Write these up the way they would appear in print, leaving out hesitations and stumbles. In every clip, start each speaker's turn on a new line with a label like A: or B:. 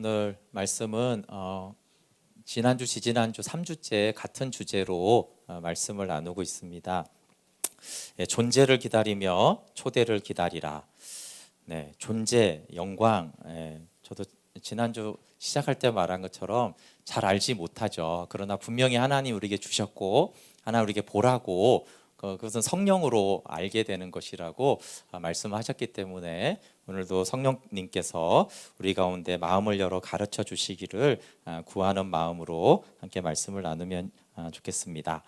A: 오늘 말씀은 지난주, 지지난주 3주째 같은 주제로 말씀을 나누고 있습니다. 존재를 기다리며 초대를 기다리라. 네, 존재, 영광. 저도 지난주 시작할 때 말한 것처럼 잘 알지 못하죠. 그러나 분명히 하나님 우리에게 주셨고 하나님 우리에게 보라고 그것은 성령으로 알게 되는 것이라고 말씀하셨기 때문에 오늘도 성령님께서 우리 가운데 마음을 열어 가르쳐 주시기를 구하는 마음으로 함께 말씀을 나누면 좋겠습니다.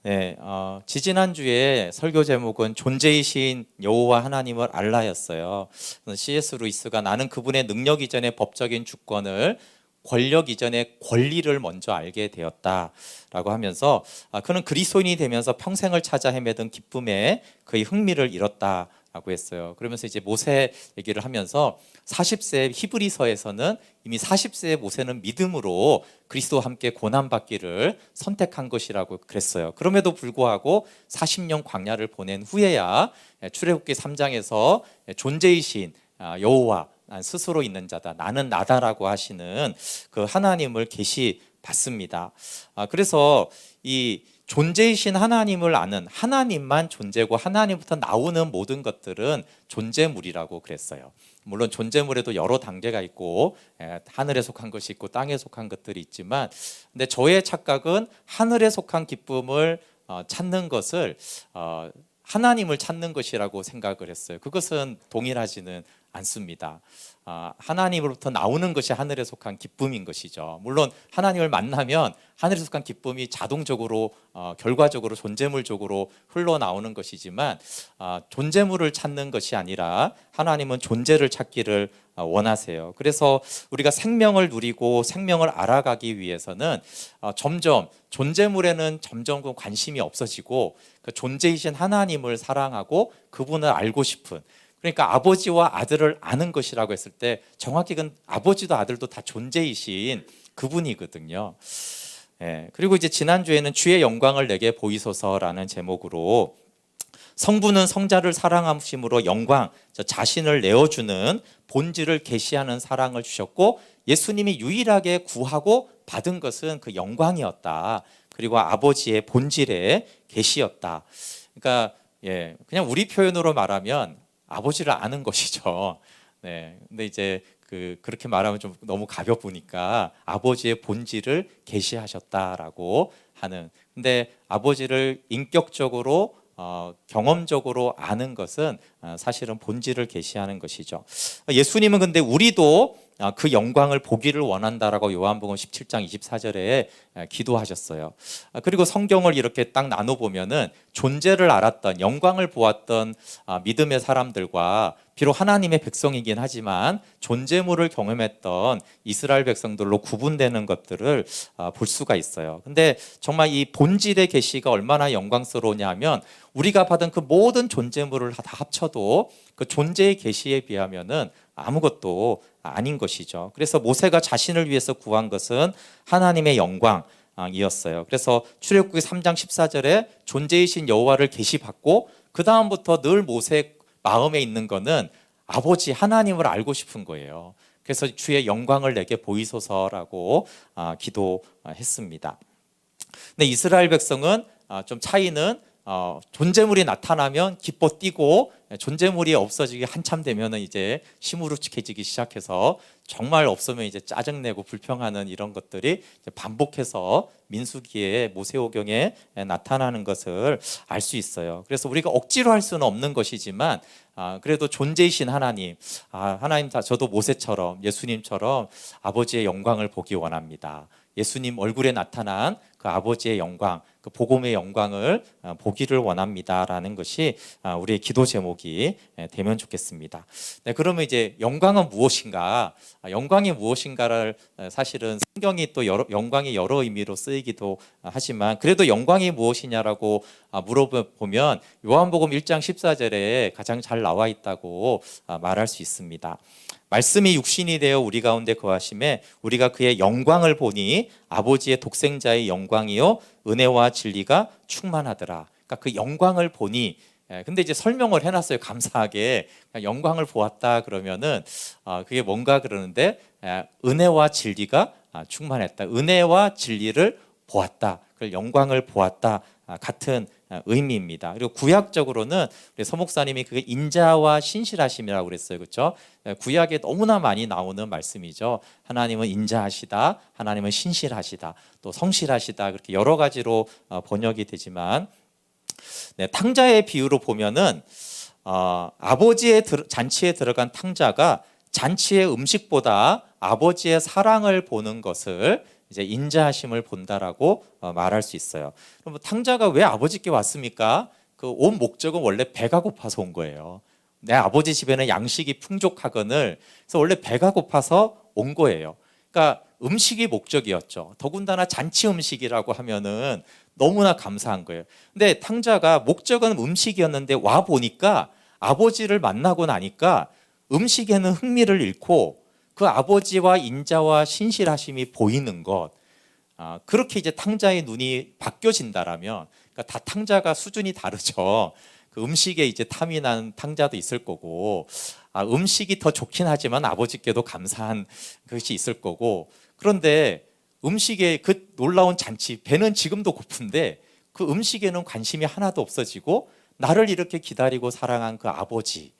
A: 네, 지지난주에 설교 제목은 존재이신 여호와 하나님을 알라였어요. C.S. 루이스가 나는 그분의 능력 이전의 법적인 주권을 권력 이전의 권리를 먼저 알게 되었다라고 하면서 그는 그리스도인이 되면서 평생을 찾아 헤매던 기쁨에 그의 흥미를 잃었다라고 했어요. 그러면서 이제 모세 얘기를 하면서 40세 히브리서에서는 이미 40세의 모세는 믿음으로 그리스도와 함께 고난받기를 선택한 것이라고 그랬어요. 그럼에도 불구하고 40년 광야를 보낸 후에야 출애굽기 3장에서 존재이신 여호와 난 스스로 있는 자다, 나는 나다라고 하시는 그 하나님을 계시받습니다. 그래서 이 존재이신 하나님을 아는 하나님만 존재고 하나님부터 나오는 모든 것들은 존재물이라고 그랬어요. 물론 존재물에도 여러 단계가 있고 하늘에 속한 것이 있고 땅에 속한 것들이 있지만, 근데 저의 착각은 하늘에 속한 기쁨을 찾는 것을 하나님을 찾는 것이라고 생각을 했어요. 그것은 동일하지는 않습니다. 하나님으로부터 나오는 것이 하늘에 속한 기쁨인 것이죠. 물론 하나님을 만나면 하늘에 속한 기쁨이 자동적으로 결과적으로 존재물적으로 흘러나오는 것이지만 존재물을 찾는 것이 아니라 하나님은 존재를 찾기를 원하세요. 그래서 우리가 생명을 누리고 생명을 알아가기 위해서는 점점 존재물에는 점점 관심이 없어지고 그 존재이신 하나님을 사랑하고 그분을 알고 싶은, 그러니까 아버지와 아들을 아는 것이라고 했을 때 정확히 그건 아버지도 아들도 다 존재이신 그분이거든요. 그리고 이제 지난주에는 주의 영광을 내게 보이소서라는 제목으로 성부는 성자를 사랑하심으로 영광, 자신을 내어주는 본질을 계시하는 사랑을 주셨고 예수님이 유일하게 구하고 받은 것은 그 영광이었다. 그리고 아버지의 본질의 계시였다. 그러니까 그냥 우리 표현으로 말하면 아버지를 아는 것이죠. 네, 근데 이제 그렇게 말하면 좀 너무 가벼우니까 아버지의 본질을 계시하셨다라고 하는. 근데 아버지를 인격적으로 경험적으로 아는 것은 사실은 본질을 계시하는 것이죠. 예수님은 근데 우리도 그 영광을 보기를 원한다라고 요한복음 17장 24절에 기도하셨어요. 그리고 성경을 이렇게 딱 나눠보면은 존재를 알았던, 영광을 보았던 믿음의 사람들과 비록 하나님의 백성이긴 하지만 존재물을 경험했던 이스라엘 백성들로 구분되는 것들을 볼 수가 있어요. 근데 정말 이 본질의 계시가 얼마나 영광스러우냐 하면 우리가 받은 그 모든 존재물을 다 합쳐도 그 존재의 계시에 비하면은 아무것도 아닌 것이죠. 그래서 모세가 자신을 위해서 구한 것은 하나님의 영광이었어요. 그래서 출애굽기 3장 14절에 존재이신 여호와를 계시받고 그 다음부터 늘 모세 마음에 있는 거는 아버지 하나님을 알고 싶은 거예요. 그래서 주의 영광을 내게 보이소서라고 기도했습니다. 근데 이스라엘 백성은 좀 차이는 존재물이 나타나면 기뻐 뛰고 존재물이 없어지기 한참 되면은 이제 시무룩해지기 시작해서 정말 없으면 이제 짜증내고 불평하는 이런 것들이 이제 반복해서 민수기에 모세오경에 나타나는 것을 알 수 있어요. 그래서 우리가 억지로 할 수는 없는 것이지만 그래도 존재이신 하나님, 하나님 저도 모세처럼 예수님처럼 아버지의 영광을 보기 원합니다. 예수님 얼굴에 나타난 그 아버지의 영광, 그 복음의 영광을 보기를 원합니다라는 것이 우리의 기도 제목이 되면 좋겠습니다. 네, 그러면 이제 영광은 무엇인가? 영광이 무엇인가를 사실은 성경이 또 영광이 여러 의미로 쓰이기도 하지만 그래도 영광이 무엇이냐라고 물어보면 요한복음 1장 14절에 가장 잘 나와 있다고 말할 수 있습니다. 말씀이 육신이 되어 우리 가운데 거하심에 우리가 그의 영광을 보니 아버지의 독생자의 영광이요 은혜와 진리가 충만하더라. 그러니까 그 영광을 보니 근데 이제 설명을 해놨어요. 감사하게 그냥 영광을 보았다 그러면은 그게 뭔가 그러는데 은혜와 진리가 충만했다. 은혜와 진리를 보았다. 그걸 영광을 보았다. 같은 의미입니다. 그리고 구약적으로는 우리 서목사님이 그게 인자와 신실하심이라고 그랬어요. 그렇죠? 구약에 너무나 많이 나오는 말씀이죠. 하나님은 인자하시다, 하나님은 신실하시다, 또 성실하시다, 그렇게 여러 가지로 번역이 되지만 탕자의 비유로 보면은 아버지의 잔치에 들어간 탕자가 잔치의 음식보다 아버지의 사랑을 보는 것을 이제 인자하심을 본다라고 말할 수 있어요. 그럼 탕자가 왜 아버지께 왔습니까? 그 온 목적은 원래 배가 고파서 온 거예요. 내 아버지 집에는 양식이 풍족하거늘, 그래서 원래 배가 고파서 온 거예요. 그러니까 음식이 목적이었죠. 더군다나 잔치 음식이라고 하면은 너무나 감사한 거예요. 근데 탕자가 목적은 음식이었는데 와 보니까 아버지를 만나고 나니까 음식에는 흥미를 잃고 그 아버지와 인자와 신실하심이 보이는 것, 그렇게 이제 탕자의 눈이 바뀌어진다라면, 그러니까 다 탕자가 수준이 다르죠. 그 음식에 이제 탐이 난 탕자도 있을 거고, 음식이 더 좋긴 하지만 아버지께도 감사한 것이 있을 거고, 그런데 음식에 그 놀라운 잔치, 배는 지금도 고픈데 그 음식에는 관심이 하나도 없어지고 나를 이렇게 기다리고 사랑한 그 아버지,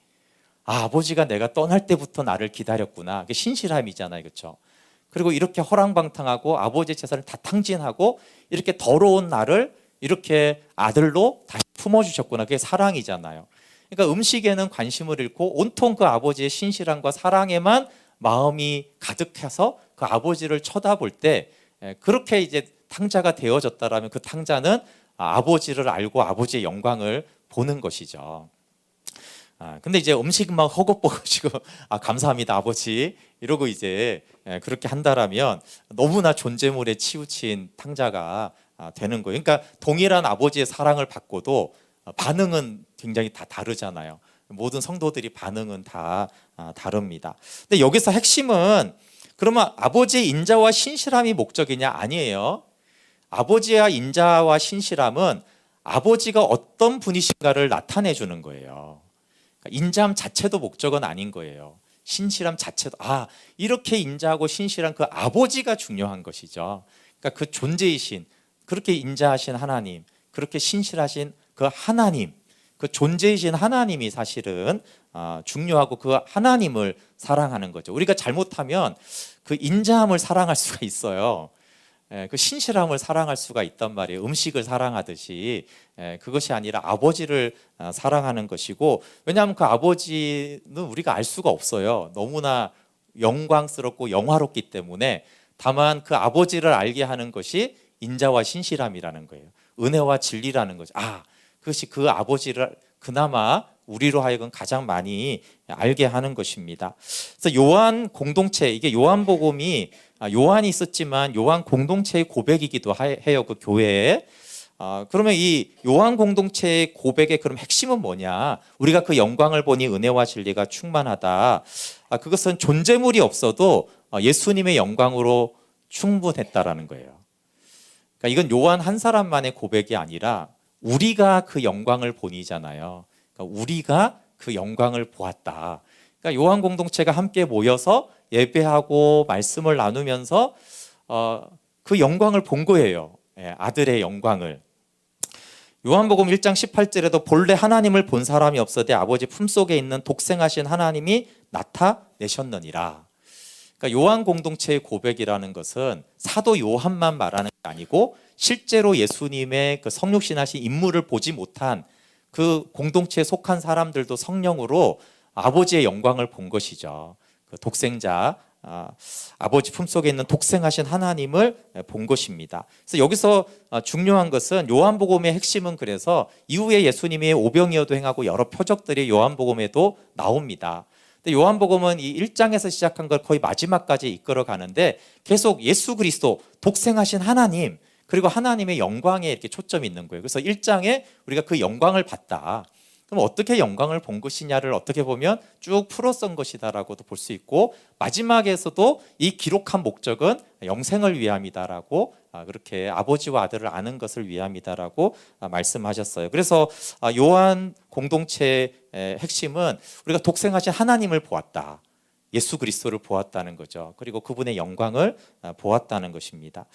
A: 아버지가 내가 떠날 때부터 나를 기다렸구나. 그게 신실함이잖아요. 그렇죠? 그리고 이렇게 허랑방탕하고 아버지의 재산을 다 탕진하고 이렇게 더러운 나를 이렇게 아들로 다시 품어주셨구나. 그게 사랑이잖아요. 그러니까 음식에는 관심을 잃고 온통 그 아버지의 신실함과 사랑에만 마음이 가득해서 그 아버지를 쳐다볼 때 그렇게 이제 탕자가 되어졌다라면 그 탕자는 아버지를 알고 아버지의 영광을 보는 것이죠. 근데 이제 음식만 허겁버거지고 감사합니다 아버지 이러고 이제 그렇게 한다라면 너무나 존재물에 치우친 탕자가 되는 거예요. 그러니까 동일한 아버지의 사랑을 받고도 반응은 굉장히 다 다르잖아요. 모든 성도들이 반응은 다 다릅니다. 근데 여기서 핵심은 그러면 아버지의 인자와 신실함이 목적이냐? 아니에요. 아버지와 인자와 신실함은 아버지가 어떤 분이신가를 나타내 주는 거예요. 인자함 자체도 목적은 아닌 거예요. 신실함 자체도 이렇게 인자하고 신실한 그 아버지가 중요한 것이죠. 그러니까 그 존재이신, 그렇게 인자하신 하나님, 그렇게 신실하신 그 하나님, 그 존재이신 하나님이 사실은 중요하고 그 하나님을 사랑하는 거죠. 우리가 잘못하면 그 인자함을 사랑할 수가 있어요. 그 신실함을 사랑할 수가 있단 말이에요. 음식을 사랑하듯이 그것이 아니라 아버지를 사랑하는 것이고, 왜냐하면 그 아버지는 우리가 알 수가 없어요. 너무나 영광스럽고 영화롭기 때문에. 다만 그 아버지를 알게 하는 것이 인자와 신실함이라는 거예요. 은혜와 진리라는 거죠. 그것이 그 아버지를 그나마 우리로 하여금 가장 많이 알게 하는 것입니다. 그래서 요한 공동체, 이게 요한복음이 요한이 있었지만 요한 공동체의 고백이기도 해요. 그 교회에. 그러면 이 요한 공동체의 고백의 그럼 핵심은 뭐냐? 우리가 그 영광을 보니 은혜와 진리가 충만하다. 그것은 존재물이 없어도 예수님의 영광으로 충분했다라는 거예요. 그러니까 이건 요한 한 사람만의 고백이 아니라 우리가 그 영광을 보니잖아요. 그러니까 우리가 그 영광을 보았다. 그러니까 요한 공동체가 함께 모여서 예배하고 말씀을 나누면서 그 영광을 본 거예요. 아들의 영광을. 요한복음 1장 18절에도 본래 하나님을 본 사람이 없어되 아버지 품속에 있는 독생하신 하나님이 나타내셨느니라. 그러니까 요한 공동체의 고백이라는 것은 사도 요한만 말하는 게 아니고 실제로 예수님의 그 성육신하신 인물을 보지 못한 그 공동체에 속한 사람들도 성령으로 아버지의 영광을 본 것이죠. 그 독생자, 아버지 품속에 있는 독생하신 하나님을 본 것입니다. 그래서 여기서 중요한 것은 요한복음의 핵심은 그래서 이후에 예수님이 오병이어도 행하고 여러 표적들이 요한복음에도 나옵니다. 근데 요한복음은 이 1장에서 시작한 걸 거의 마지막까지 이끌어 가는데 계속 예수 그리스도 독생하신 하나님 그리고 하나님의 영광에 이렇게 초점이 있는 거예요. 그래서 1장에 우리가 그 영광을 봤다. 그럼 어떻게 영광을 본 것이냐를 어떻게 보면 쭉 풀어 쓴 것이다라고도 볼 수 있고, 마지막에서도 이 기록한 목적은 영생을 위함이다라고, 그렇게 아버지와 아들을 아는 것을 위함이다라고 말씀하셨어요. 그래서 요한 공동체의 핵심은 우리가 독생하신 하나님을 보았다, 예수 그리스도를 보았다는 거죠. 그리고 그분의 영광을 보았다는 것입니다.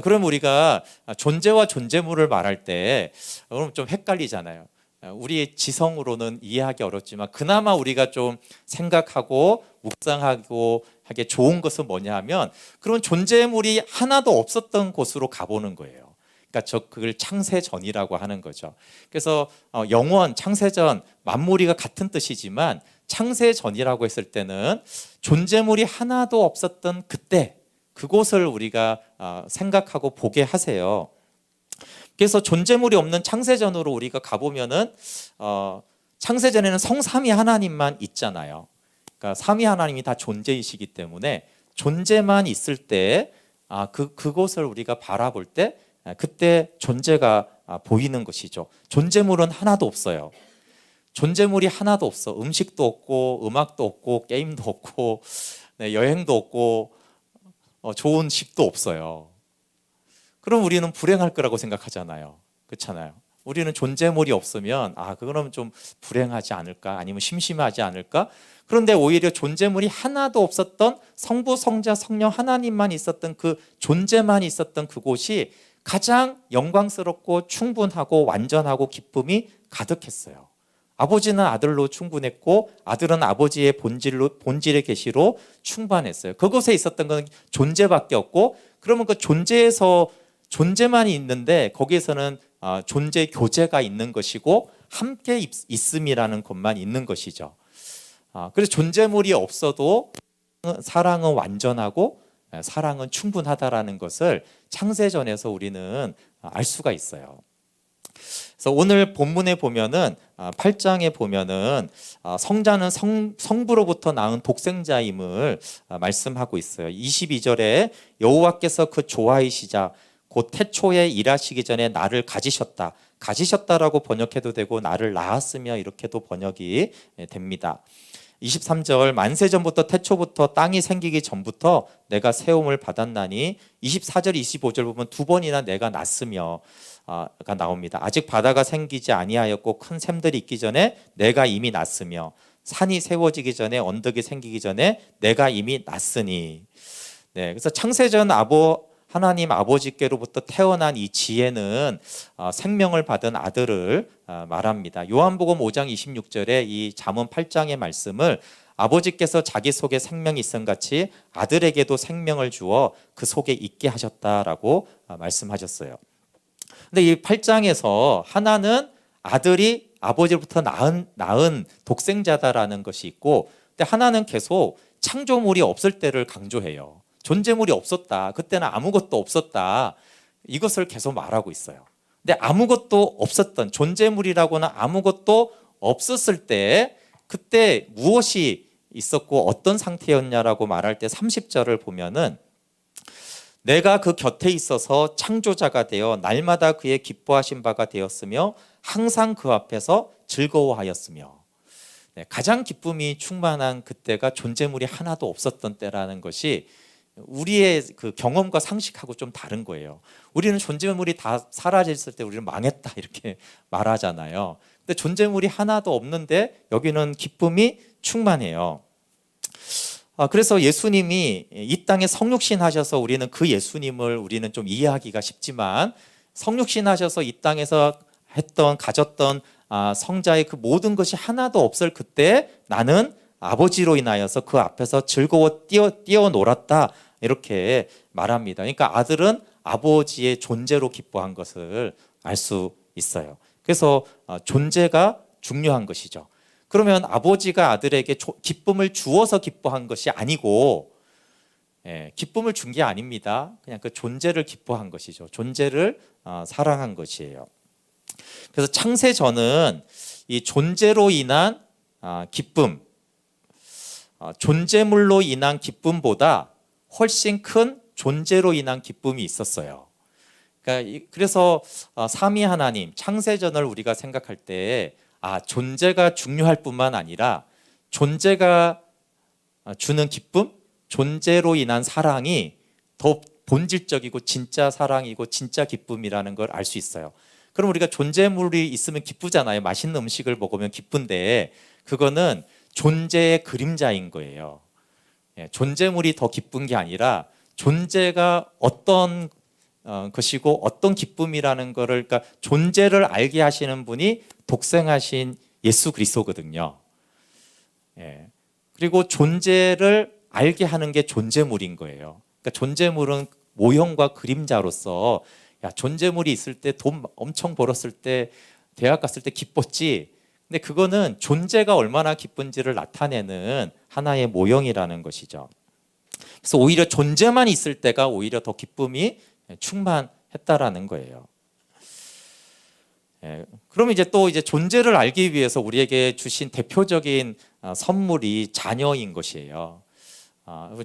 A: 그럼 우리가 존재와 존재물을 말할 때 그럼 좀 헷갈리잖아요. 우리의 지성으로는 이해하기 어렵지만 그나마 우리가 좀 생각하고 묵상하고 하게 좋은 것은 뭐냐 하면, 그런 존재물이 하나도 없었던 곳으로 가보는 거예요. 그러니까 그걸 창세전이라고 하는 거죠. 그래서 영원, 창세전, 만물이가 같은 뜻이지만 창세전이라고 했을 때는 존재물이 하나도 없었던 그때, 그곳을 우리가 생각하고 보게 하세요. 그래서 존재물이 없는 창세전으로 우리가 가보면은 창세전에는 성삼위 하나님만 있잖아요. 그러니까 삼위 하나님이 다 존재이시기 때문에 존재만 있을 때 그곳을 우리가 바라볼 때 그때 존재가 보이는 것이죠. 존재물은 하나도 없어요. 존재물이 하나도 없어. 음식도 없고 음악도 없고 게임도 없고 여행도 없고 좋은 집도 없어요. 그럼 우리는 불행할 거라고 생각하잖아요. 그렇잖아요. 우리는 존재물이 없으면 그거는 좀 불행하지 않을까, 아니면 심심하지 않을까. 그런데 오히려 존재물이 하나도 없었던 성부, 성자, 성령 하나님만 있었던 그 존재만 있었던 그곳이 가장 영광스럽고 충분하고 완전하고 기쁨이 가득했어요. 아버지는 아들로 충분했고 아들은 아버지의 본질의 계시로 충만했어요. 그곳에 있었던 건 존재밖에 없고, 그러면 그 존재에서 존재만이 있는데 거기에서는 존재 교제가 있는 것이고 함께 있음이라는 것만 있는 것이죠. 그래서 존재물이 없어도 사랑은 완전하고 사랑은 충분하다라는 것을 창세전에서 우리는 알 수가 있어요. 그래서 오늘 본문에 보면은 8장에 보면은 성자는 성부로부터 낳은 독생자임을 말씀하고 있어요. 22절에 여호와께서 그 조화이시자 곧 태초에 일하시기 전에 나를 가지셨다. 가지셨다라고 번역해도 되고 나를 낳았으며 이렇게도 번역이 됩니다. 23절 만세전부터 태초부터 땅이 생기기 전부터 내가 세움을 받았나니, 24절 25절 보면 두 번이나 내가 낳았으며 가 나옵니다. 아직 바다가 생기지 아니하였고 큰 샘들이 있기 전에 내가 이미 낳았으며 산이 세워지기 전에 언덕이 생기기 전에 내가 이미 낳았으니. 그래서 창세전 하나님 아버지께로부터 태어난 이 지혜는 생명을 받은 아들을 말합니다. 요한복음 5장 26절에 이 잠언 8장의 말씀을 아버지께서 자기 속에 생명이 있음 같이 아들에게도 생명을 주어 그 속에 있게 하셨다라고 말씀하셨어요. 근데 이 8장에서 하나는 아들이 아버지로부터 낳은 독생자다라는 것이 있고, 근데 하나는 계속 창조물이 없을 때를 강조해요. 존재물이 없었다. 그때는 아무것도 없었다. 이것을 계속 말하고 있어요. 근데 아무것도 없었던, 존재물이라고는 아무것도 없었을 때 그때 무엇이 있었고 어떤 상태였냐라고 말할 때 30절을 보면은 내가 그 곁에 있어서 창조자가 되어 날마다 그의 기뻐하신 바가 되었으며 항상 그 앞에서 즐거워하였으며. 가장 기쁨이 충만한 그때가 존재물이 하나도 없었던 때라는 것이 우리의 그 경험과 상식하고 좀 다른 거예요. 우리는 존재물이 다 사라졌을 때 우리는 망했다 이렇게 말하잖아요. 근데 존재물이 하나도 없는데 여기는 기쁨이 충만해요. 그래서 예수님이 이 땅에 성육신 하셔서 우리는 그 예수님을 우리는 좀 이해하기가 쉽지만, 성육신 하셔서 이 땅에서 가졌던 성자의 그 모든 것이 하나도 없을 그때 나는 아버지로 인하여서 그 앞에서 즐거워 뛰어놀았다 이렇게 말합니다. 그러니까 아들은 아버지의 존재로 기뻐한 것을 알 수 있어요. 그래서 존재가 중요한 것이죠. 그러면 아버지가 아들에게 기쁨을 주어서 기뻐한 것이 아니고, 기쁨을 준 게 아닙니다. 그냥 그 존재를 기뻐한 것이죠. 존재를 사랑한 것이에요. 그래서 창세전은 이 존재로 인한 기쁨, 존재물로 인한 기쁨보다 훨씬 큰 존재로 인한 기쁨이 있었어요. 그래서 삼위 하나님, 창세전을 우리가 생각할 때 존재가 중요할 뿐만 아니라 존재가 주는 기쁨, 존재로 인한 사랑이 더 본질적이고 진짜 사랑이고 진짜 기쁨이라는 걸 알 수 있어요. 그럼 우리가 존재물이 있으면 기쁘잖아요. 맛있는 음식을 먹으면 기쁜데 그거는 존재의 그림자인 거예요. 존재물이 더 기쁜 게 아니라 존재가 어떤 것이고 어떤 기쁨이라는 거를, 그러니까 존재를 알게 하시는 분이 독생하신 예수 그리스도거든요. 그리고 존재를 알게 하는 게 존재물인 거예요. 그러니까 존재물은 모형과 그림자로서 존재물이 있을 때 돈 엄청 벌었을 때 대학 갔을 때 기뻤지. 근데 그거는 존재가 얼마나 기쁜지를 나타내는 하나의 모형이라는 것이죠. 그래서 오히려 존재만 있을 때가 오히려 더 기쁨이 충만했다라는 거예요. 그러면 이제 또 존재를 알기 위해서 우리에게 주신 대표적인 선물이 자녀인 것이에요.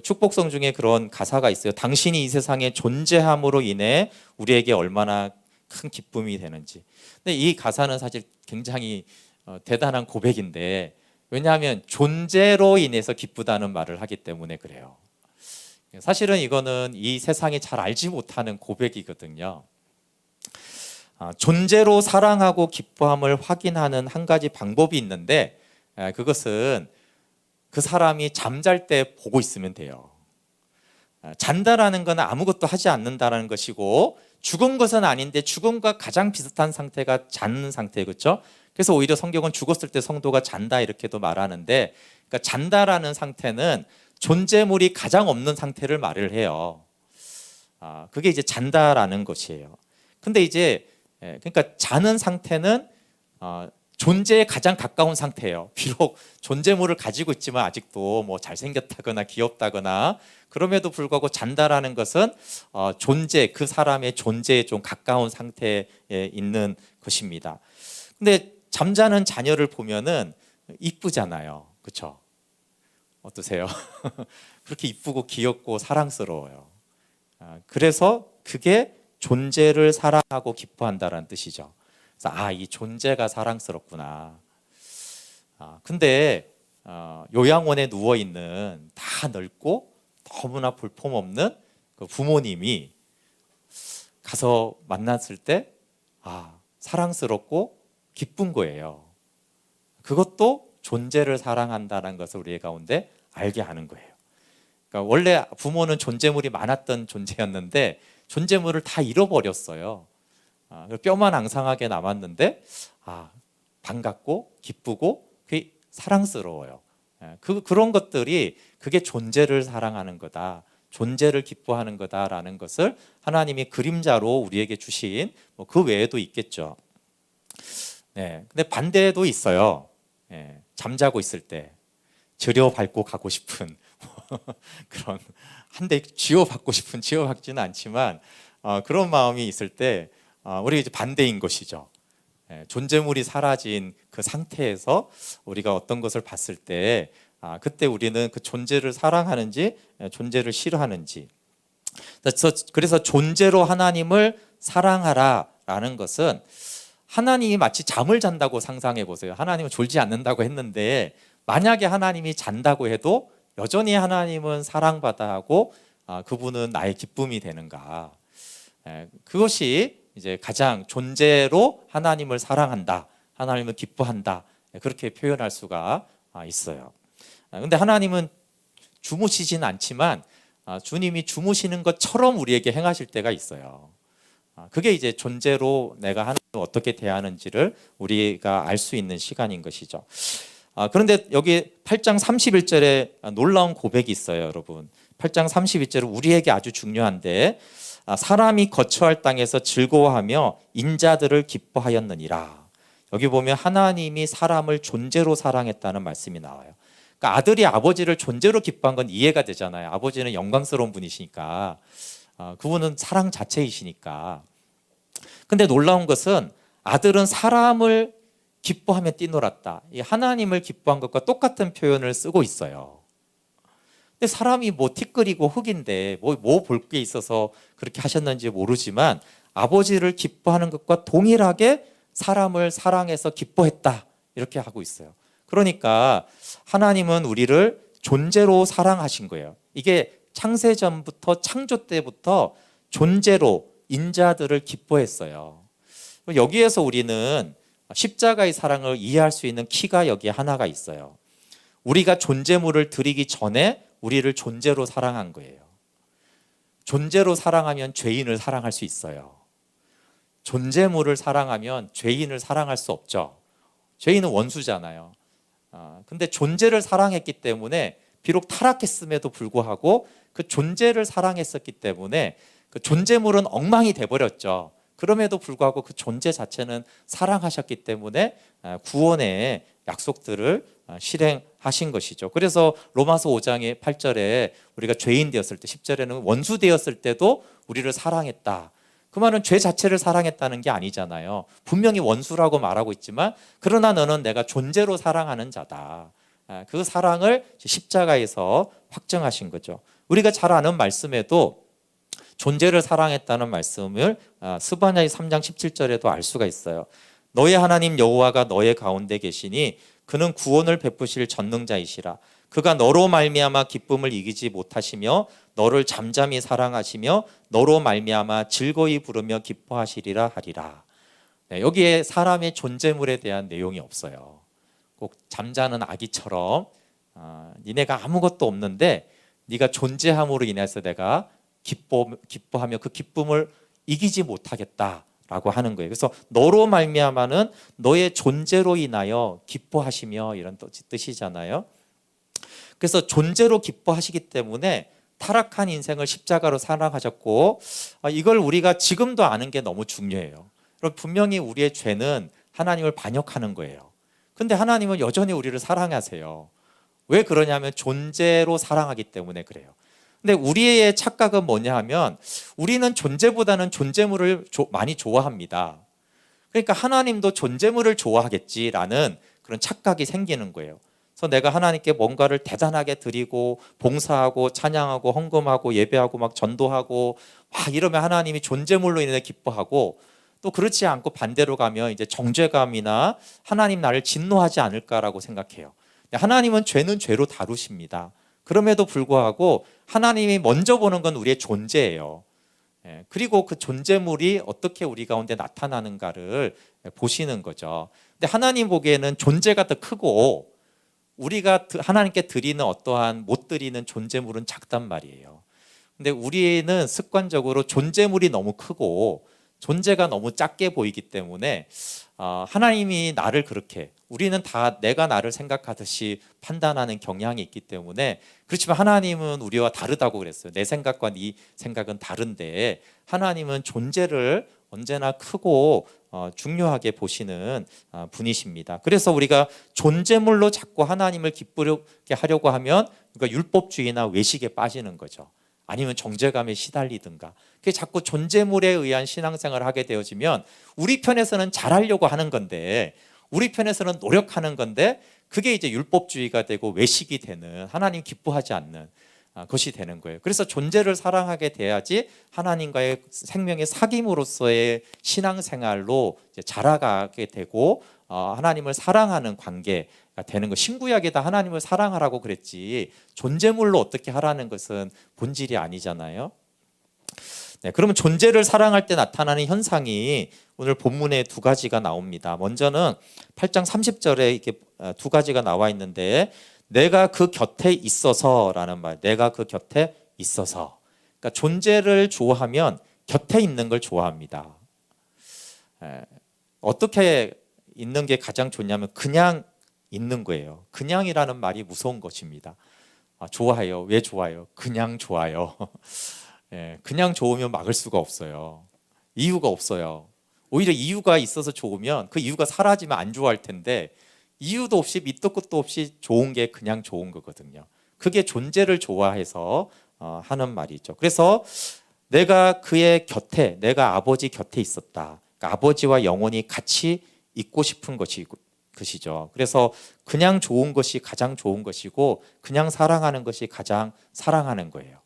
A: 축복성 중에 그런 가사가 있어요. 당신이 이 세상에 존재함으로 인해 우리에게 얼마나 큰 기쁨이 되는지. 근데 이 가사는 사실 굉장히 대단한 고백인데, 왜냐하면 존재로 인해서 기쁘다는 말을 하기 때문에 그래요. 사실은 이거는 이 세상이 잘 알지 못하는 고백이거든요. 존재로 사랑하고 기뻐함을 확인하는 한 가지 방법이 있는데, 그것은 그 사람이 잠잘 때 보고 있으면 돼요. 잔다라는 건 아무것도 하지 않는다는 것이고, 죽은 것은 아닌데 죽음과 가장 비슷한 상태가 자는 상태, 그렇죠? 그래서 오히려 성경은 죽었을 때 성도가 잔다 이렇게도 말하는데, 그러니까 잔다라는 상태는 존재물이 가장 없는 상태를 말을 해요. 그게 이제 잔다라는 것이에요. 근데 이제 그러니까 자는 상태는 존재에 가장 가까운 상태예요. 비록 존재물을 가지고 있지만 아직도 뭐 잘생겼다거나 귀엽다거나, 그럼에도 불구하고 잔다라는 것은 존재, 그 사람의 존재에 좀 가까운 상태에 있는 것입니다. 근데 잠자는 자녀를 보면은 이쁘잖아요. 그렇죠? 어떠세요? 그렇게 이쁘고 귀엽고 사랑스러워요. 그래서 그게 존재를 사랑하고 기뻐한다는 뜻이죠. 그래서 이 존재가 사랑스럽구나. 근데 요양원에 누워 있는 다 늙고 너무나 볼품없는 그 부모님이 가서 만났을 때 사랑스럽고 기쁜 거예요. 그것도 존재를 사랑한다는 것을 우리 가운데 알게 하는 거예요. 그러니까 원래 부모는 존재물이 많았던 존재였는데 존재물을 다 잃어버렸어요. 뼈만 앙상하게 남았는데 반갑고 기쁘고 그게 사랑스러워요. 그런 것들이 그게 존재를 사랑하는 거다, 존재를 기뻐하는 거다라는 것을 하나님이 그림자로 우리에게 주신 그 외에도 있겠죠. 근데 반대도 있어요. 잠자고 있을 때 들여밟고 가고 싶은 그런, 한 대 쥐어받고 싶은, 쥐어받지는 않지만 그런 마음이 있을 때 우리가 이제 반대인 것이죠. 존재물이 사라진 그 상태에서 우리가 어떤 것을 봤을 때 그때 우리는 그 존재를 사랑하는지 존재를 싫어하는지. 그래서 존재로 하나님을 사랑하라라는 것은 하나님이 마치 잠을 잔다고 상상해 보세요. 하나님은 졸지 않는다고 했는데 만약에 하나님이 잔다고 해도 여전히 하나님은 사랑받아 하고 그분은 나의 기쁨이 되는가. 그것이 이제 가장 존재로 하나님을 사랑한다, 하나님을 기뻐한다, 그렇게 표현할 수가 있어요. 근데 하나님은 주무시진 않지만 주님이 주무시는 것처럼 우리에게 행하실 때가 있어요. 그게 이제 존재로 내가 하나님을 어떻게 대하는지를 우리가 알 수 있는 시간인 것이죠. 그런데 여기 8장 31절에 놀라운 고백이 있어요, 여러분. 8장 31절은 우리에게 아주 중요한데, 사람이 거처할 땅에서 즐거워하며 인자들을 기뻐하였느니라. 여기 보면 하나님이 사람을 존재로 사랑했다는 말씀이 나와요. 그러니까 아들이 아버지를 존재로 기뻐한 건 이해가 되잖아요. 아버지는 영광스러운 분이시니까, 그분은 사랑 자체이시니까. 근데 놀라운 것은 아들은 사람을 기뻐하며 뛰놀았다. 이 하나님을 기뻐한 것과 똑같은 표현을 쓰고 있어요. 근데 사람이 티끌이고 흙인데 뭐 볼 게 있어서 그렇게 하셨는지 모르지만 아버지를 기뻐하는 것과 동일하게 사람을 사랑해서 기뻐했다, 이렇게 하고 있어요. 그러니까 하나님은 우리를 존재로 사랑하신 거예요. 이게 창세전부터 창조 때부터 존재로 인자들을 기뻐했어요. 여기에서 우리는 십자가의 사랑을 이해할 수 있는 키가 여기에 하나가 있어요. 우리가 존재물을 드리기 전에 우리를 존재로 사랑한 거예요. 존재로 사랑하면 죄인을 사랑할 수 있어요. 존재물을 사랑하면 죄인을 사랑할 수 없죠. 죄인은 원수잖아요. 근데 존재를 사랑했기 때문에 비록 타락했음에도 불구하고 그 존재를 사랑했었기 때문에 그 존재물은 엉망이 돼버렸죠. 그럼에도 불구하고 그 존재 자체는 사랑하셨기 때문에 구원의 약속들을 실행하신 것이죠. 그래서 로마서 5장의 8절에 우리가 죄인 되었을 때, 10절에는 원수 되었을 때도 우리를 사랑했다. 그 말은 죄 자체를 사랑했다는 게 아니잖아요. 분명히 원수라고 말하고 있지만 그러나 너는 내가 존재로 사랑하는 자다. 그 사랑을 십자가에서 확정하신 거죠. 우리가 잘 아는 말씀에도 존재를 사랑했다는 말씀을 스바냐의 3장 17절에도 알 수가 있어요. 너의 하나님 여호와가 너의 가운데 계시니 그는 구원을 베푸실 전능자이시라. 그가 너로 말미암아 기쁨을 이기지 못하시며 너를 잠잠히 사랑하시며 너로 말미암아 즐거이 부르며 기뻐하시리라 하리라. 여기에 사람의 존재물에 대한 내용이 없어요. 꼭 잠자는 아기처럼 니네가 아무것도 없는데 네가 존재함으로 인해서 내가 기뻐하며 그 기쁨을 이기지 못하겠다라고 하는 거예요. 그래서 너로 말미암아는 너의 존재로 인하여 기뻐하시며 이런 뜻이잖아요. 그래서 존재로 기뻐하시기 때문에 타락한 인생을 십자가로 사랑하셨고 이걸 우리가 지금도 아는 게 너무 중요해요. 분명히 우리의 죄는 하나님을 반역하는 거예요. 근데 하나님은 여전히 우리를 사랑하세요. 왜 그러냐면 존재로 사랑하기 때문에 그래요. 근데 우리의 착각은 뭐냐 하면 우리는 존재보다는 존재물을 많이 좋아합니다. 그러니까 하나님도 존재물을 좋아하겠지라는 그런 착각이 생기는 거예요. 그래서 내가 하나님께 뭔가를 대단하게 드리고 봉사하고 찬양하고 헌금하고 예배하고 막 전도하고 막 이러면 하나님이 존재물로 인해 기뻐하고 또 그렇지 않고 반대로 가면 이제 정죄감이나 하나님 나를 진노하지 않을까라고 생각해요. 하나님은 죄는 죄로 다루십니다. 그럼에도 불구하고 하나님이 먼저 보는 건 우리의 존재예요. 그리고 그 존재물이 어떻게 우리 가운데 나타나는가를 보시는 거죠. 근데 하나님 보기에는 존재가 더 크고 우리가 하나님께 드리는 어떠한 못 드리는 존재물은 작단 말이에요. 근데 우리는 습관적으로 존재물이 너무 크고 존재가 너무 작게 보이기 때문에 하나님이 나를 그렇게 우리는 다 내가 나를 생각하듯이 판단하는 경향이 있기 때문에 그렇지만 하나님은 우리와 다르다고 그랬어요. 내 생각과 네 생각은 다른데 하나님은 존재를 언제나 크고 중요하게 보시는 분이십니다. 그래서 우리가 존재물로 자꾸 하나님을 기쁘게 하려고 하면 그러니까 율법주의나 외식에 빠지는 거죠. 아니면 정죄감에 시달리든가. 그게 자꾸 존재물에 의한 신앙생활을 하게 되어지면 우리 편에서는 잘하려고 하는 건데 우리 편에서는 노력하는 건데 그게 이제 율법주의가 되고 외식이 되는 하나님 기뻐하지 않는 것이 되는 거예요. 그래서 존재를 사랑하게 돼야지 하나님과의 생명의 사귐으로서의 신앙생활로 이제 자라가게 되고 하나님을 사랑하는 관계가 되는 거. 신구약에다 하나님을 사랑하라고 그랬지 존재물로 어떻게 하라는 것은 본질이 아니잖아요. 네, 그러면 존재를 사랑할 때 나타나는 현상이 오늘 본문에 두 가지가 나옵니다. 먼저는 8장 30절에 이렇게 두 가지가 나와 있는데 내가 그 곁에 있어서라는 말. 내가 그 곁에 있어서. 그러니까 존재를 좋아하면 곁에 있는 걸 좋아합니다. 어떻게 있는 게 가장 좋냐면 그냥 있는 거예요. 그냥이라는 말이 무서운 것입니다. 좋아해요. 왜 좋아요? 그냥 좋아요. 그냥 좋으면 막을 수가 없어요. 이유가 없어요. 오히려 이유가 있어서 좋으면 그 이유가 사라지면 안 좋아할 텐데 이유도 없이 밑도 끝도 없이 좋은 게 그냥 좋은 거거든요. 그게 존재를 좋아해서 하는 말이죠. 그래서 내가 그의 곁에, 내가 아버지 곁에 있었다. 그러니까 아버지와 영원히 같이 있고 싶은 것이죠. 그래서 그냥 좋은 것이 가장 좋은 것이고 그냥 사랑하는 것이 가장 사랑하는 거예요.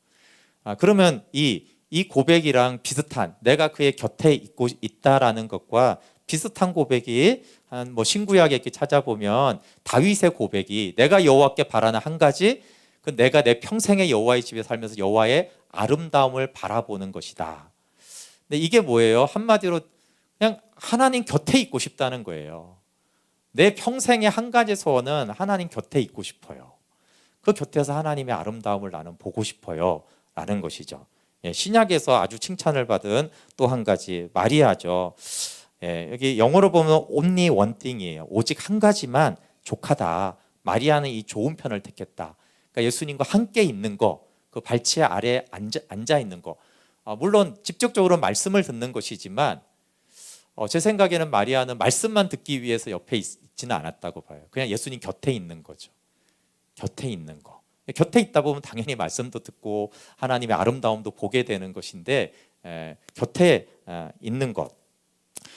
A: 그러면 이 고백이랑 비슷한 내가 그의 곁에 있다라는 것과 비슷한 고백이 한 뭐 신구약에 이렇게 찾아보면 다윗의 고백이 내가 여호와께 바라는 한 가지 그 내가 내 평생의 여호와의 집에 살면서 여호와의 아름다움을 바라보는 것이다. 근데 이게 뭐예요? 한마디로 그냥 하나님 곁에 있고 싶다는 거예요. 내 평생의 한 가지 소원은 하나님 곁에 있고 싶어요. 그 곁에서 하나님의 아름다움을 나는 보고 싶어요 라는 것이죠. 신약에서 아주 칭찬을 받은 또 한 가지 마리아죠. 여기 영어로 보면 only one thing이에요. 오직 한 가지만 족하다. 마리아는 이 좋은 편을 택했다. 그러니까 예수님과 함께 있는 거, 그 발치 아래 앉아 있는 거. 물론 직접적으로 말씀을 듣는 것이지만 제 생각에는 마리아는 말씀만 듣기 위해서 옆에 있지는 않았다고 봐요. 그냥 예수님 곁에 있는 거죠. 곁에 있는 거. 곁에 있다 보면 당연히 말씀도 듣고 하나님의 아름다움도 보게 되는 것인데 곁에 있는 것.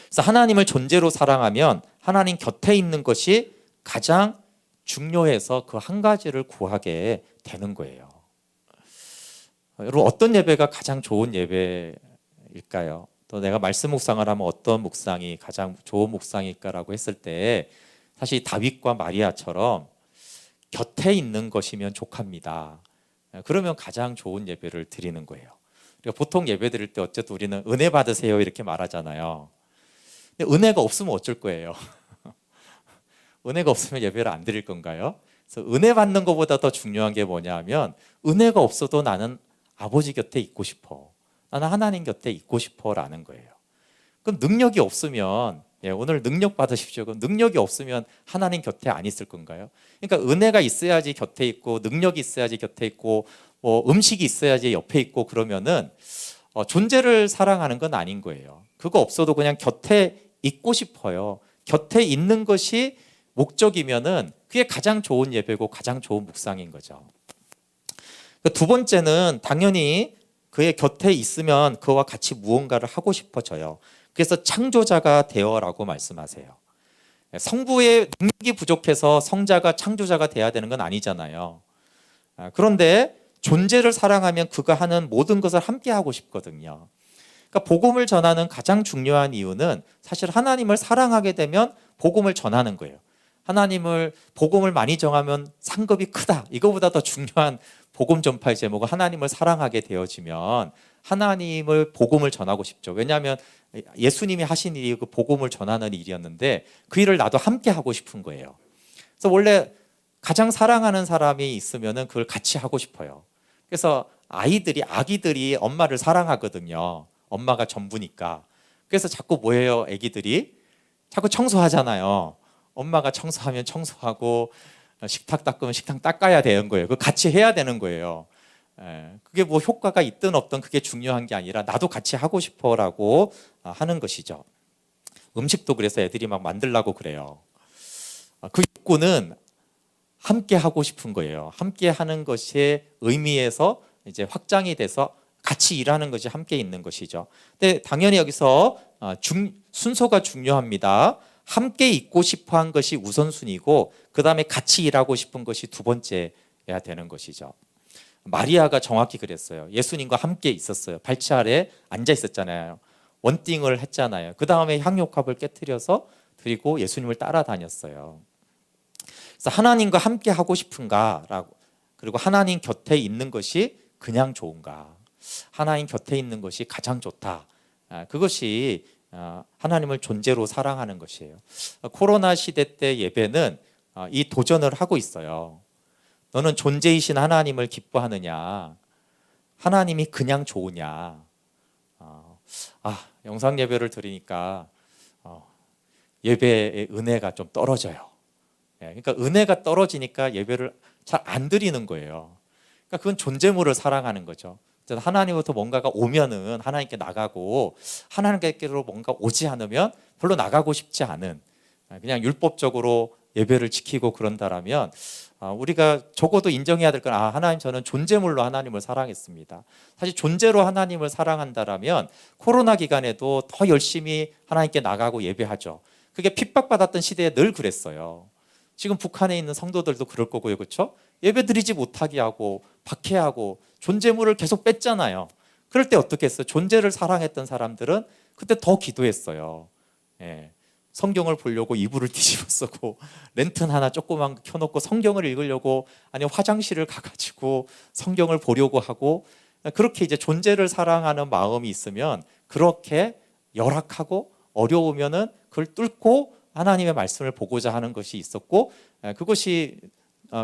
A: 그래서 하나님을 존재로 사랑하면 하나님 곁에 있는 것이 가장 중요해서 그 한 가지를 구하게 되는 거예요. 여러분 어떤 예배가 가장 좋은 예배일까요? 또 내가 말씀 묵상을 하면 어떤 묵상이 가장 좋은 묵상일까라고 했을 때 사실 다윗과 마리아처럼 곁에 있는 것이면 족합니다. 그러면 가장 좋은 예배를 드리는 거예요. 그러니까 보통 예배 드릴 때 어쨌든 우리는 은혜 받으세요 이렇게 말하잖아요. 근데 은혜가 없으면 어쩔 거예요? 은혜가 없으면 예배를 안 드릴 건가요? 그래서 은혜 받는 것보다 더 중요한 게 뭐냐면 은혜가 없어도 나는 아버지 곁에 있고 싶어. 나는 하나님 곁에 있고 싶어라는 거예요. 그럼 능력이 없으면 오늘 능력 받으십시오. 그럼 능력이 없으면 하나님 곁에 안 있을 건가요? 그러니까 은혜가 있어야지 곁에 있고 능력이 있어야지 곁에 있고 뭐 음식이 있어야지 옆에 있고 그러면은 존재를 사랑하는 건 아닌 거예요. 그거 없어도 그냥 곁에 있고 싶어요. 곁에 있는 것이 목적이면은 그게 가장 좋은 예배고 가장 좋은 묵상인 거죠. 두 번째는 당연히 그의 곁에 있으면 그와 같이 무언가를 하고 싶어져요. 그래서 창조자가 되어라고 말씀하세요. 성부의 능력이 부족해서 성자가 창조자가 돼야 되는 건 아니잖아요. 그런데 존재를 사랑하면 그가 하는 모든 것을 함께 하고 싶거든요. 그러니까 복음을 전하는 가장 중요한 이유는 사실 하나님을 사랑하게 되면 복음을 전하는 거예요. 복음을 많이 정하면 상급이 크다. 이거보다 더 중요한 복음 전파의 제목은 하나님을 사랑하게 되어지면 하나님을 복음을 전하고 싶죠. 왜냐하면 예수님이 하신 일이 그 복음을 전하는 일이었는데 그 일을 나도 함께 하고 싶은 거예요. 그래서 원래 가장 사랑하는 사람이 있으면은 그걸 같이 하고 싶어요. 그래서 아기들이 엄마를 사랑하거든요. 엄마가 전부니까. 그래서 자꾸 뭐예요, 아기들이? 자꾸 청소하잖아요. 엄마가 청소하면 청소하고 식탁 닦으면 식탁 닦아야 되는 거예요. 그 같이 해야 되는 거예요. 그게 뭐 효과가 있든 없든 그게 중요한 게 아니라 나도 같이 하고 싶어라고 하는 것이죠. 음식도 그래서 애들이 막 만들라고 그래요. 그 욕구는 함께 하고 싶은 거예요. 함께 하는 것의 의미에서 이제 확장이 돼서 같이 일하는 것이 함께 있는 것이죠. 근데 당연히 여기서 순서가 중요합니다. 함께 있고 싶어 한 것이 우선순위고 그 다음에 같이 일하고 싶은 것이 두 번째야 되는 것이죠. 마리아가 정확히 그랬어요. 예수님과 함께 있었어요. 발치 아래 앉아 있었잖아요. 원띵을 했잖아요. 그 다음에 향유컵을 깨뜨려서 드리고 예수님을 따라다녔어요. 그래서 하나님과 함께 하고 싶은가라고, 그리고 하나님 곁에 있는 것이 그냥 좋은가, 하나님 곁에 있는 것이 가장 좋다. 그것이 하나님을 존재로 사랑하는 것이에요. 코로나 시대 때 예배는 이 도전을 하고 있어요. 너는 존재이신 하나님을 기뻐하느냐, 하나님이 그냥 좋으냐. 영상 예배를 드리니까 예배의 은혜가 좀 떨어져요. 그러니까 은혜가 떨어지니까 예배를 잘 안 드리는 거예요. 그러니까 그건 존재물을 사랑하는 거죠. 하나님부터 뭔가가 오면은 하나님께 나가고, 하나님께로 뭔가 오지 않으면 별로 나가고 싶지 않은, 그냥 율법적으로 예배를 지키고 그런다라면 우리가 적어도 인정해야 될 건 하나님, 저는 존재물로 하나님을 사랑했습니다. 사실 존재로 하나님을 사랑한다라면 코로나 기간에도 더 열심히 하나님께 나가고 예배하죠. 그게 핍박받았던 시대에 늘 그랬어요. 지금 북한에 있는 성도들도 그럴 거고요, 그렇죠? 예배드리지 못하게 하고 박해하고 존재물을 계속 뺐잖아요. 그럴 때 어떻게 했어요? 존재를 사랑했던 사람들은 그때 더 기도했어요. 성경을 보려고 이불을 뒤집어 쓰고 랜턴 하나 조그만 거 켜놓고 성경을 읽으려고, 아니면 화장실을 가가지고 성경을 보려고 하고, 그렇게 이제 존재를 사랑하는 마음이 있으면 그렇게 열악하고 어려우면은 그걸 뚫고 하나님의 말씀을 보고자 하는 것이 있었고, 그것이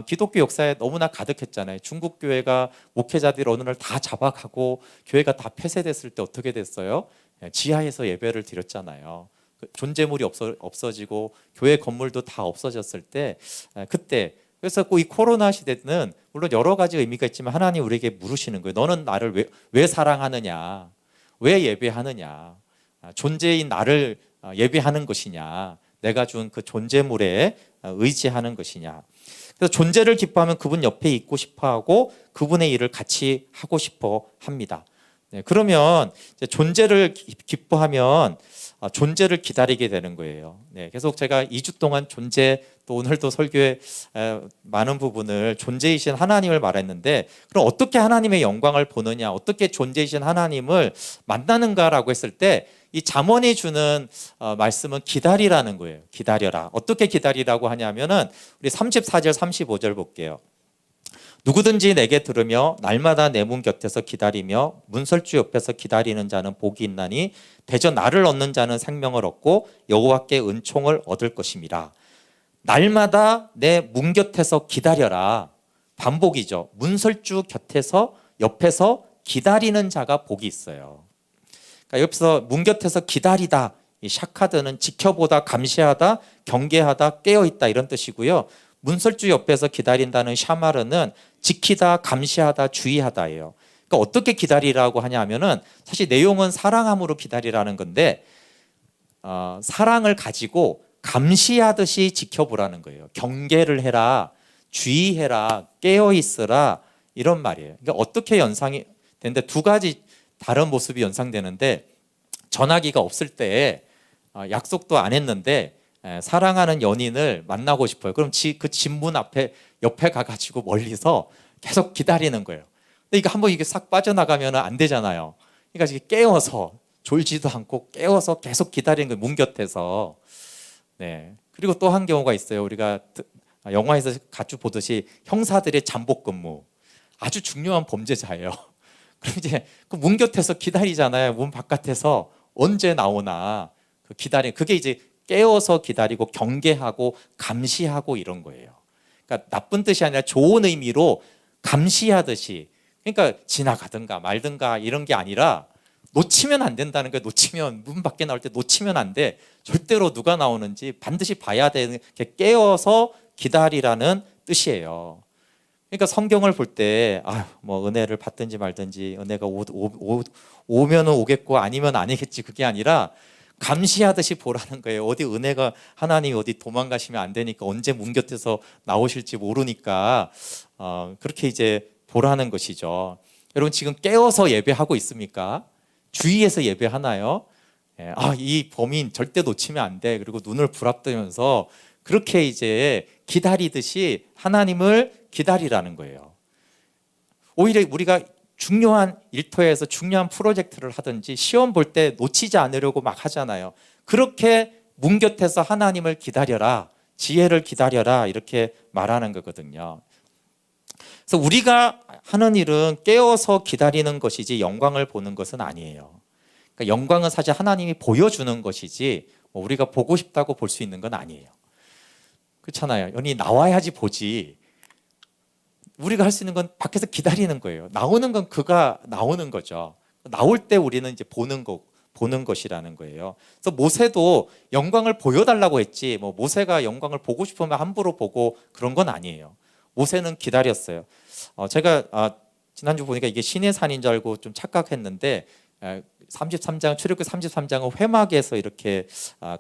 A: 기독교 역사에 너무나 가득했잖아요. 중국 교회가 목회자들이 어느 날 다 잡아가고 교회가 다 폐쇄됐을 때 어떻게 됐어요? 지하에서 예배를 드렸잖아요. 존재물이 없어지고 교회 건물도 다 없어졌을 때, 그때, 그래서 이 코로나 시대는 물론 여러 가지 의미가 있지만 하나님 우리에게 물으시는 거예요. 너는 나를 왜 사랑하느냐? 왜 예배하느냐? 존재인 나를 예배하는 것이냐? 내가 준 그 존재물에 의지하는 것이냐? 그래서 존재를 기뻐하면 그분 옆에 있고 싶어하고 그분의 일을 같이 하고 싶어 합니다. 그러면 이제 존재를 기뻐하면 존재를 기다리게 되는 거예요. 계속 제가 2주 동안 존재, 또 오늘도 설교에 많은 부분을 존재이신 하나님을 말했는데, 그럼 어떻게 하나님의 영광을 보느냐, 어떻게 존재이신 하나님을 만나는가라고 했을 때, 이 잠언이 주는 말씀은 기다리라는 거예요. 기다려라. 어떻게 기다리라고 하냐면은 우리 34절 35절 볼게요. 누구든지 내게 들으며 날마다 내 문 곁에서 기다리며 문설주 옆에서 기다리는 자는 복이 있나니 대저 나를 얻는 자는 생명을 얻고 여호와께 은총을 얻을 것임이라. 날마다 내 문 곁에서 기다려라. 반복이죠. 문설주 곁에서 옆에서 기다리는 자가 복이 있어요. 그러니까 옆에서 문 곁에서 기다리다, 이 샤카드는 지켜보다, 감시하다, 경계하다, 깨어있다 이런 뜻이고요. 문설주 옆에서 기다린다는 샤마르는 지키다, 감시하다, 주의하다예요. 그러니까 어떻게 기다리라고 하냐면은 사실 내용은 사랑함으로 기다리라는 건데, 사랑을 가지고 감시하듯이 지켜보라는 거예요. 경계를 해라, 주의해라, 깨어있으라 이런 말이에요. 그러니까 어떻게 연상이 되는데 두 가지 다른 모습이 연상되는데, 전화기가 없을 때 약속도 안 했는데 사랑하는 연인을 만나고 싶어요. 그럼 그 집 문 앞에 옆에 가가지고 멀리서 계속 기다리는 거예요. 근데 이거 한번 이게 싹 빠져나가면 안 되잖아요. 그러니까 깨워서, 졸지도 않고 깨워서 계속 기다리는 거예요. 문 곁에서. 그리고 또 한 경우가 있어요. 우리가 영화에서 자주 보듯이 형사들의 잠복 근무. 아주 중요한 범죄자예요. 그럼 이제 그 문 곁에서 기다리잖아요. 문 바깥에서 언제 나오나 그게 이제 깨워서 기다리고 경계하고 감시하고 이런 거예요. 그러니까 나쁜 뜻이 아니라 좋은 의미로 감시하듯이, 그러니까 지나가든가 말든가 이런 게 아니라 놓치면 안 된다는 거예요. 놓치면, 문 밖에 나올 때 놓치면 안 돼. 절대로 누가 나오는지 반드시 봐야 되는 게 깨워서 기다리라는 뜻이에요. 그러니까 성경을 볼 때 뭐 은혜를 받든지 말든지, 은혜가 오면은 오겠고 아니면 아니겠지, 그게 아니라 감시하듯이 보라는 거예요. 어디 은혜가, 하나님이 어디 도망가시면 안 되니까, 언제 문 곁에서 나오실지 모르니까 그렇게 이제 보라는 것이죠. 여러분 지금 깨어서 예배하고 있습니까? 주의해서 예배하나요? 이 범인 절대 놓치면 안 돼. 그리고 눈을 부릅뜨면서 그렇게 이제 기다리듯이 하나님을 기다리라는 거예요. 오히려 우리가 중요한 일터에서 중요한 프로젝트를 하든지 시험 볼 때 놓치지 않으려고 막 하잖아요. 그렇게 문 곁에서 하나님을 기다려라, 지혜를 기다려라 이렇게 말하는 거거든요. 그래서 우리가 하는 일은 깨어서 기다리는 것이지 영광을 보는 것은 아니에요. 그러니까 영광은 사실 하나님이 보여주는 것이지 우리가 보고 싶다고 볼 수 있는 건 아니에요. 그렇잖아요. 연이 나와야지 보지. 우리가 할 수 있는 건 밖에서 기다리는 거예요. 나오는 건 그가 나오는 거죠. 나올 때 우리는 이제 보는 것이라는 거예요. 그래서 모세도 영광을 보여달라고 했지, 뭐 모세가 영광을 보고 싶으면 함부로 보고 그런 건 아니에요. 모세는 기다렸어요. 제가 지난주 보니까 이게 신의 산인 줄 알고 좀 착각했는데 33장, 출애굽기 33장은 회막에서 이렇게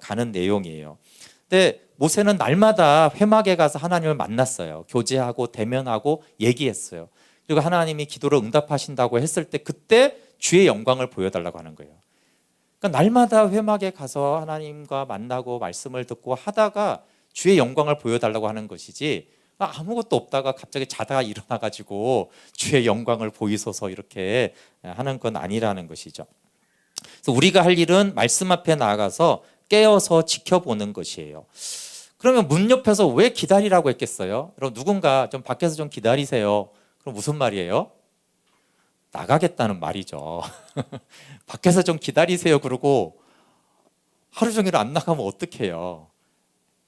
A: 가는 내용이에요. 근데 모세는 날마다 회막에 가서 하나님을 만났어요. 교제하고 대면하고 얘기했어요. 그리고 하나님이 기도를 응답하신다고 했을 때 그때 주의 영광을 보여달라고 하는 거예요. 그러니까 날마다 회막에 가서 하나님과 만나고 말씀을 듣고 하다가 주의 영광을 보여달라고 하는 것이지, 아무것도 없다가 갑자기 자다가 일어나가지고 주의 영광을 보이소서 이렇게 하는 건 아니라는 것이죠. 그래서 우리가 할 일은 말씀 앞에 나아가서 깨어서 지켜보는 것이에요. 그러면 문 옆에서 왜 기다리라고 했겠어요? 여러분 누군가 좀 밖에서 좀 기다리세요. 그럼 무슨 말이에요? 나가겠다는 말이죠. 밖에서 좀 기다리세요. 그러고 하루 종일 안 나가면 어떡해요?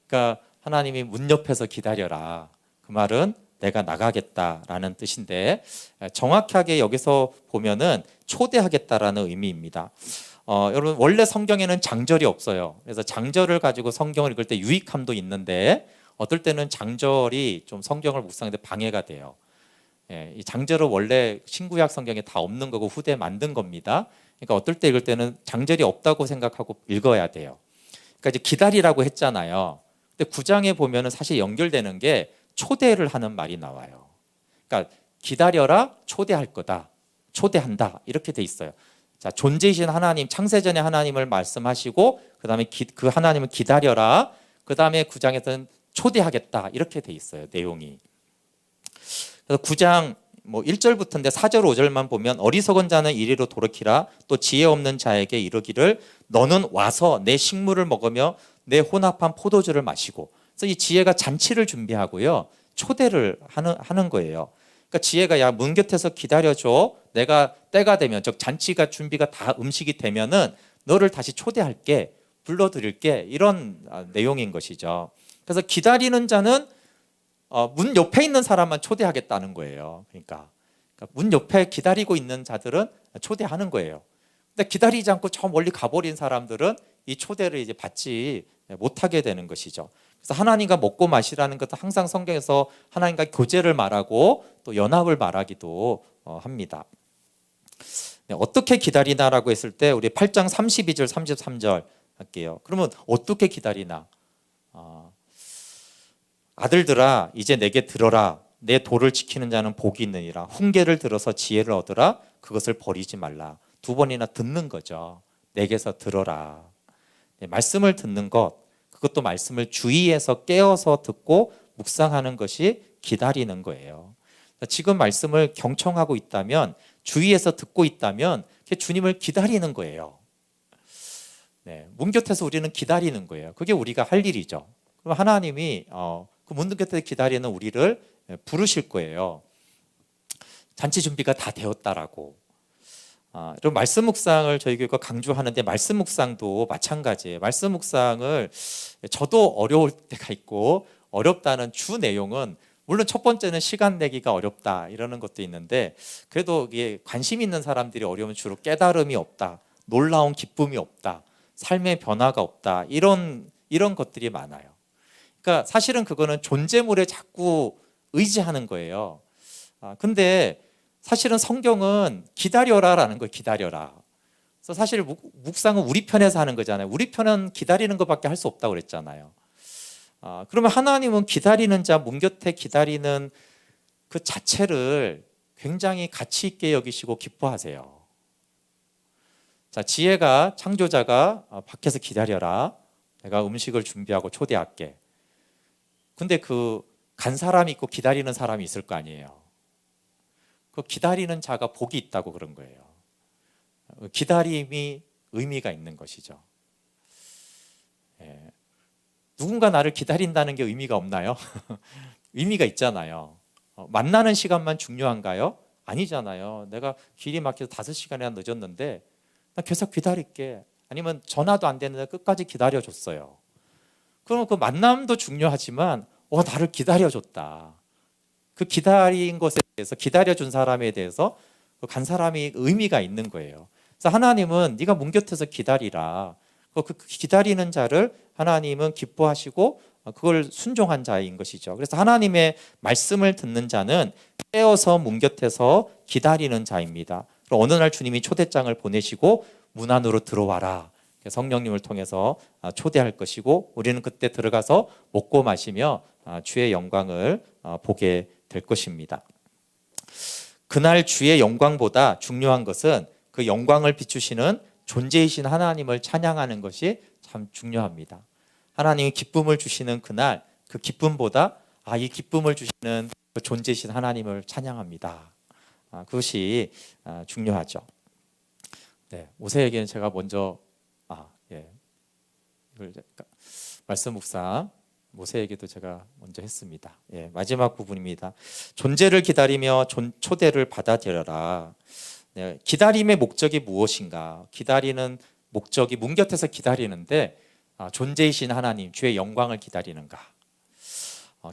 A: 그러니까 하나님이 문 옆에서 기다려라. 그 말은 내가 나가겠다라는 뜻인데 정확하게 여기서 보면은 초대하겠다라는 의미입니다. 여러분 원래 성경에는 장절이 없어요. 그래서 장절을 가지고 성경을 읽을 때 유익함도 있는데 어떨 때는 장절이 좀 성경을 묵상하는데 방해가 돼요. 이 장절은 원래 신구약 성경에 다 없는 거고 후대에 만든 겁니다. 그러니까 어떨 때 읽을 때는 장절이 없다고 생각하고 읽어야 돼요. 그러니까 이제 기다리라고 했잖아요. 근데 9장에 보면은 사실 연결되는 게 초대를 하는 말이 나와요. 그러니까 기다려라, 초대할 거다, 초대한다 이렇게 돼 있어요. 자, 존재이신 하나님, 창세전의 하나님을 말씀하시고 그다음에 그 하나님을 기다려라. 그다음에 9장에서는 초대하겠다 이렇게 돼 있어요. 내용이. 그래서 9장 1절부터인데 4절 5절만 보면 어리석은 자는 이리로 돌이키라 또 지혜 없는 자에게 이르기를 너는 와서 내 식물을 먹으며 내 혼합한 포도주를 마시고. 그래서 이 지혜가 잔치를 준비하고요. 초대를 하는 거예요. 그러니까 지혜가 야 문 곁에서 기다려줘. 내가 때가 되면 즉 잔치가 준비가 다 음식이 되면은 너를 다시 초대할게. 불러드릴게. 이런 내용인 것이죠. 그래서 기다리는 자는 문 옆에 있는 사람만 초대하겠다는 거예요. 그러니까 문 옆에 기다리고 있는 자들은 초대하는 거예요. 근데 기다리지 않고 저 멀리 가버린 사람들은 이 초대를 이제 받지 못하게 되는 것이죠. 그래서 하나님과 먹고 마시라는 것도 항상 성경에서 하나님과 교제를 말하고 또 연합을 말하기도 합니다. 네, 어떻게 기다리나라고 했을 때 우리 8장 32절 33절 할게요. 그러면 어떻게 기다리나? 아들들아 이제 내게 들어라. 내 도를 지키는 자는 복이 있느니라. 훈계를 들어서 지혜를 얻으라. 그것을 버리지 말라. 2번이나 듣는 거죠. 내게서 들어라. 네, 말씀을 듣는 것, 그것도 말씀을 주의해서 깨어서 듣고 묵상하는 것이 기다리는 거예요. 지금 말씀을 경청하고 있다면, 주의해서 듣고 있다면 주님을 기다리는 거예요. 네, 문 곁에서 우리는 기다리는 거예요. 그게 우리가 할 일이죠. 그럼 하나님이 그 문 곁에 기다리는 우리를 부르실 거예요. 잔치 준비가 다 되었다라고. 이런 말씀 묵상을 저희 교회가 강조하는데 말씀 묵상도 마찬가지예요. 말씀 묵상을 저도 어려울 때가 있고 어렵다는 주 내용은 물론 첫 번째는 시간 내기가 어렵다 이러는 것도 있는데 그래도 이게 관심 있는 사람들이 어려우면 주로 깨달음이 없다, 놀라운 기쁨이 없다, 삶의 변화가 없다 이런 것들이 많아요. 그러니까 사실은 그거는 존재물에 자꾸 의지하는 거예요. 근데 사실은 성경은 기다려라라는 거예요. 기다려라. 그래서 사실 묵상은 우리 편에서 하는 거잖아요. 우리 편은 기다리는 것밖에 할 수 없다고 그랬잖아요. 그러면 하나님은 기다리는 자, 문 곁에 기다리는 그 자체를 굉장히 가치 있게 여기시고 기뻐하세요. 자, 지혜가 창조자가 밖에서 기다려라. 내가 음식을 준비하고 초대할게. 근데 간 사람이 있고 기다리는 사람이 있을 거 아니에요. 그 기다리는 자가 복이 있다고 그런 거예요. 기다림이 의미가 있는 것이죠. 누군가 나를 기다린다는 게 의미가 없나요? 의미가 있잖아요. 만나는 시간만 중요한가요? 아니잖아요. 내가 길이 막혀서 5시간이나 늦었는데 나 계속 기다릴게. 아니면 전화도 안 됐는데 끝까지 기다려줬어요. 그러면 그 만남도 중요하지만 나를 기다려줬다. 그 기다린 것에 대해서 기다려준 사람에 대해서 간 사람이 의미가 있는 거예요. 그래서 하나님은 네가 문 곁에서 기다리라. 그 기다리는 자를 하나님은 기뻐하시고 그걸 순종한 자인 것이죠. 그래서 하나님의 말씀을 듣는 자는 깨어서 문 곁에서 기다리는 자입니다. 어느 날 주님이 초대장을 보내시고 문 안으로 들어와라. 성령님을 통해서 초대할 것이고 우리는 그때 들어가서 먹고 마시며 주의 영광을 보게 될 것입니다. 그날 주의 영광보다 중요한 것은 그 영광을 비추시는 존재이신 하나님을 찬양하는 것이 참 중요합니다. 하나님이 기쁨을 주시는 그날 그 기쁨보다 이 기쁨을 주시는 그 존재이신 하나님을 찬양합니다. 그것이 중요하죠. 네, 모세에게는 제가 먼저 이걸 말씀 묵상 모세에게도 제가 먼저 했습니다. 마지막 부분입니다. 존재를 기다리며 초대를 받아들여라. 기다림의 목적이 무엇인가? 기다리는 목적이 문 곁에서 기다리는데 존재이신 하나님, 주의 영광을 기다리는가?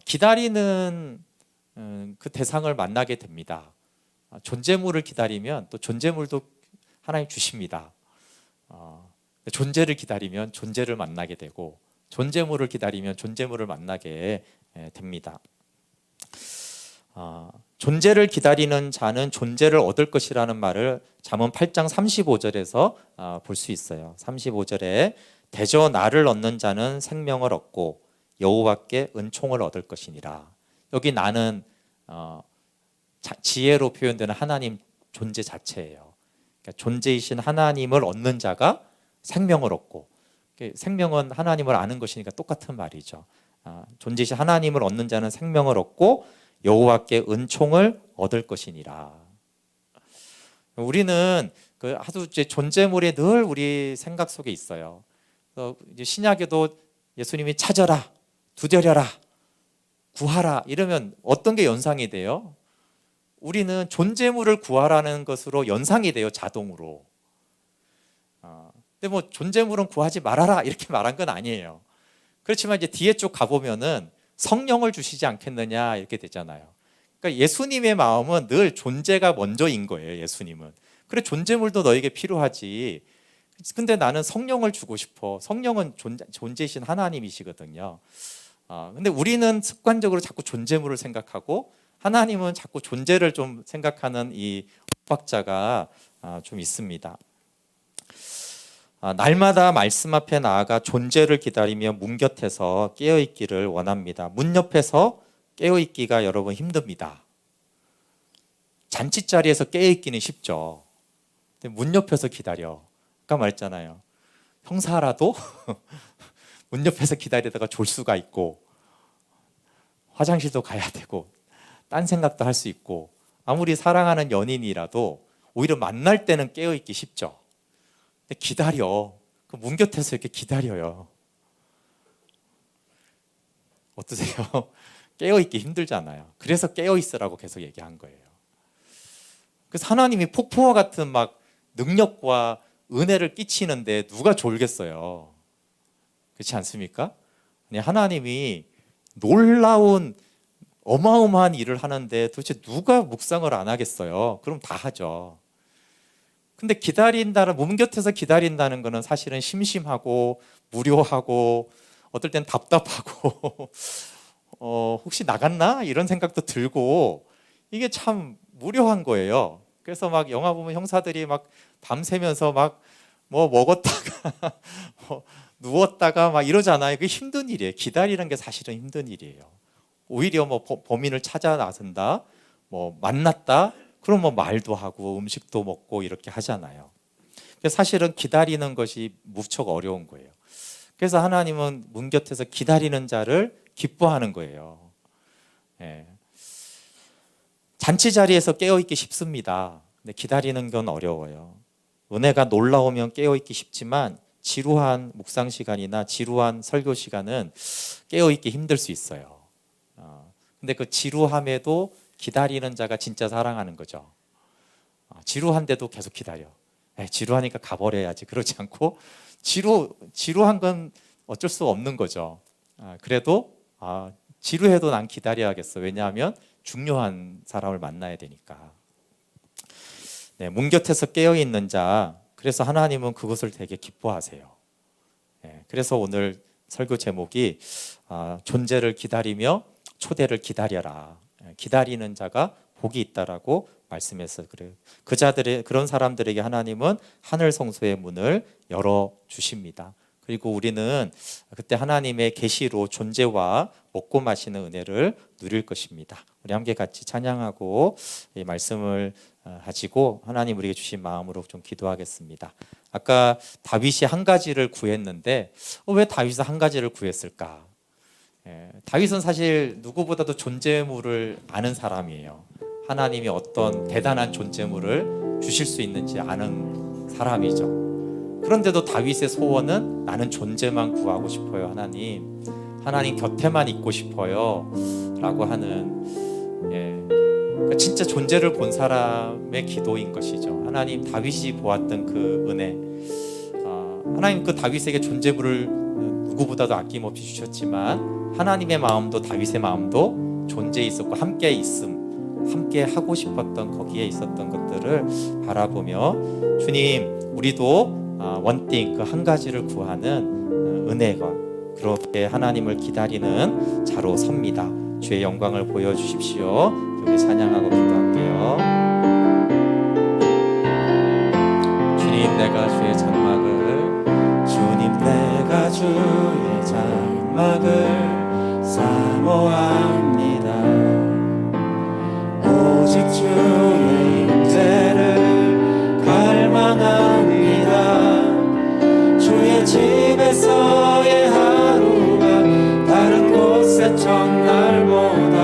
A: 기다리는 그 대상을 만나게 됩니다. 존재물을 기다리면 또 존재물도 하나님 주십니다. 존재를 기다리면 존재를 만나게 되고 존재물을 기다리면 존재물을 만나게 됩니다. 존재를 기다리는 자는 존재를 얻을 것이라는 말을 잠언 8장 35절에서 볼 수 있어요. 35절에 대저 나를 얻는 자는 생명을 얻고 여호와께 은총을 얻을 것이니라. 여기 나는 지혜로 표현되는 하나님 존재 자체예요. 그러니까 존재이신 하나님을 얻는 자가 생명을 얻고, 생명은 하나님을 아는 것이니까 똑같은 말이죠. 존재이신 하나님을 얻는 자는 생명을 얻고 여호와께 은총을 얻을 것이니라. 우리는 하도 이제 존재물이 늘 우리 생각 속에 있어요. 이제 신약에도 예수님이 찾아라, 두드려라, 구하라 이러면 어떤 게 연상이 돼요? 우리는 존재물을 구하라는 것으로 연상이 돼요, 자동으로. 근데 뭐 존재물은 구하지 말아라 이렇게 말한 건 아니에요. 그렇지만 이제 뒤에 쭉 가보면은 성령을 주시지 않겠느냐 이렇게 되잖아요. 그러니까 예수님의 마음은 늘 존재가 먼저인 거예요. 예수님은. 그래 존재물도 너에게 필요하지. 근데 나는 성령을 주고 싶어. 성령은 존재이신 하나님이시거든요. 근데 우리는 습관적으로 자꾸 존재물을 생각하고 하나님은 자꾸 존재를 좀 생각하는 이 엇박자가 좀 있습니다. 날마다 말씀 앞에 나아가 존재를 기다리며 문 곁에서 깨어있기를 원합니다. 문 옆에서 깨어있기가 여러분 힘듭니다. 잔치자리에서 깨어있기는 쉽죠. 근데 문 옆에서 기다려. 아까 말했잖아요. 형사라도 문 옆에서 기다리다가 졸 수가 있고 화장실도 가야 되고 딴 생각도 할 수 있고 아무리 사랑하는 연인이라도 오히려 만날 때는 깨어있기 쉽죠. 근데 기다려. 그 문 곁에서 이렇게 기다려요. 어떠세요? 깨어있기 힘들잖아요. 그래서 깨어있으라고 계속 얘기한 거예요. 그래서 하나님이 폭포와 같은 막 능력과 은혜를 끼치는데 누가 졸겠어요? 그렇지 않습니까? 아니, 하나님이 놀라운 어마어마한 일을 하는데 도대체 누가 묵상을 안 하겠어요? 그럼 다 하죠. 근데 기다린다는, 몸 곁에서 기다린다는 거는 사실은 심심하고 무료하고 어떨 땐 답답하고 혹시 나갔나? 이런 생각도 들고 이게 참 무료한 거예요. 그래서 막 영화 보면 형사들이 막 밤새면서 막 뭐 먹었다가 뭐 누웠다가 막 이러잖아요. 그게 힘든 일이에요. 기다리는 게 사실은 힘든 일이에요. 오히려 뭐 범인을 찾아 나선다, 뭐 만났다, 그럼 뭐 말도 하고 음식도 먹고 이렇게 하잖아요. 사실은 기다리는 것이 무척 어려운 거예요. 그래서 하나님은 문 곁에서 기다리는 자를 기뻐하는 거예요. 잔치 자리에서 깨어있기 쉽습니다. 근데 기다리는 건 어려워요. 은혜가 놀라우면 깨어있기 쉽지만 지루한 묵상 시간이나 지루한 설교 시간은 깨어있기 힘들 수 있어요. 근데 그 지루함에도 기다리는 자가 진짜 사랑하는 거죠. 지루한데도 계속 기다려. 지루하니까 가버려야지. 그러지 않고 지루한 건 어쩔 수 없는 거죠. 그래도 지루해도 난 기다려야겠어. 왜냐하면 중요한 사람을 만나야 되니까. 문 곁에서 깨어있는 자, 그래서 하나님은 그것을 되게 기뻐하세요. 그래서 오늘 설교 제목이 존재를 기다리며 초대를 기다려라. 기다리는 자가 복이 있다라고 말씀해서 그래요. 그런 사람들에게 하나님은 하늘 성소의 문을 열어 주십니다. 그리고 우리는 그때 하나님의 계시로 존재와 먹고 마시는 은혜를 누릴 것입니다. 우리 함께 같이 찬양하고 이 말씀을 가지고 하나님 우리에게 주신 마음으로 좀 기도하겠습니다. 아까 다윗이 한 가지를 구했는데 왜 다윗은 한 가지를 구했을까? 다윗은 사실 누구보다도 존재물을 아는 사람이에요. 하나님이 어떤 대단한 존재물을 주실 수 있는지 아는 사람이죠. 그런데도 다윗의 소원은 나는 존재만 구하고 싶어요. 하나님 곁에만 있고 싶어요 라고 하는, 그러니까 진짜 존재를 본 사람의 기도인 것이죠. 하나님, 다윗이 보았던 그 은혜, 하나님 그 다윗에게 존재부를 누구보다도 아낌없이 주셨지만 하나님의 마음도 다윗의 마음도 존재에 있었고 함께 있음, 함께 하고 싶었던 거기에 있었던 것들을 바라보며 주님, 우리도 원띵 그 한 가지를 구하는 은혜가, 그렇게 하나님을 기다리는 자로 섭니다. 주의 영광을 보여주십시오. 우리 찬양하고 기도할게요. 주님, 내가 주의 장막을, 주님, 내가 주의 장막을 사모합니다. 오직 주의 임재를 갈망합니다. 주의 집에서의 하루가 다른 곳의 첫날보다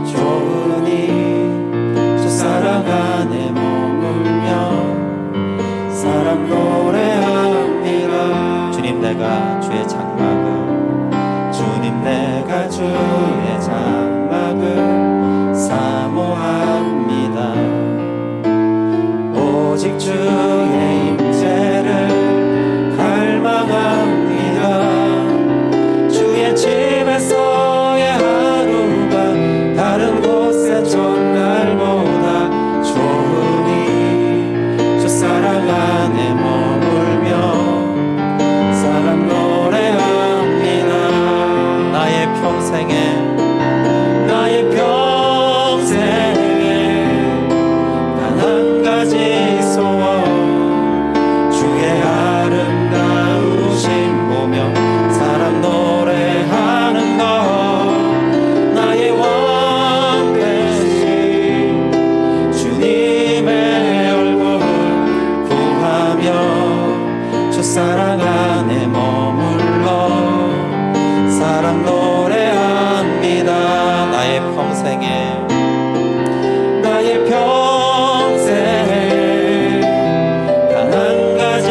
A: 좋으니 주 사랑 안에 머물며 사랑 노래합니다. 주님, 내가 주의 장막을, 주님, 내가 주의 장막을 사모합니다. 오직 주의 임재를 갈망합니다. 주의 집에서의 하루가 다른 곳의 첫날보다 좋으니 주 사랑 안에 머물며 사랑 노래합니다. 나의 평생에 단 한 가지 소원, 주의 아름다우심 보며 사랑 노래하는 것. 나의 왕 되신 주님의 얼굴 구하며 주 사랑 안에 머물러 사랑 노래합니다. 나의 평생에 단 한 가지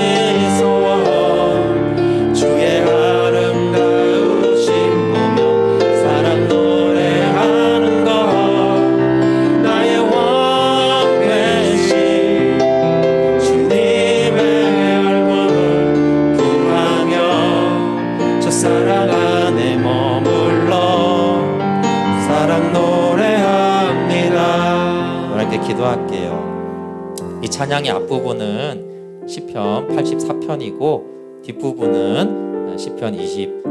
A: 소원, 주의 아름다우심 보며 사랑 노래하는 것. 나의 왕 되신 주님의 얼굴 구하며 저 사랑 안에 머물러 사랑 노래합니다. 하나님께 기도할게요. 이 찬양의 앞부분은 시편 84편이고 뒷부분은 시편 20